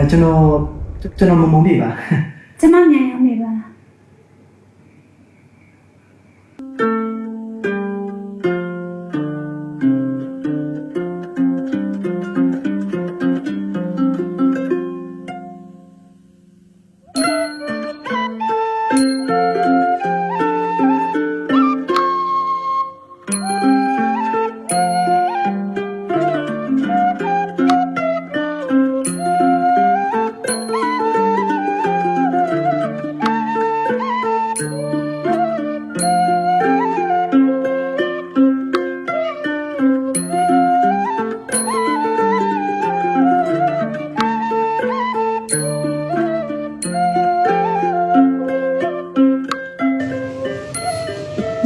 ကျွန်တော်မုံပြေပါ ကျမမြန်ရောက်နေပါလား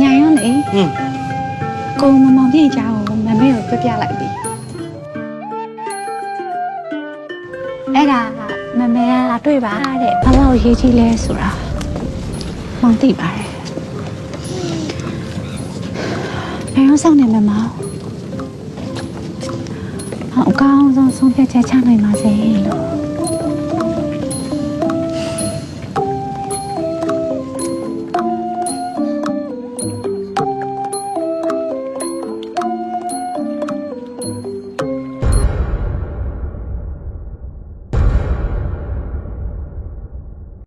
ညာရောလေကိုမမောင်ပြည့်ချောင်းကိုမမေကိုပြပြလိုက်ပြီအဲ့ဒါမမေကတွေ့ပါတဲ့ဘာလို့ရေးကြည့်လဲဆိုတာမောင်သိပါတယ်ညာရောဆောင်နေမမောင်အကောင်းဆုံးဆုံးဖြတ်ချက်ချနိုင်ပါစေလို့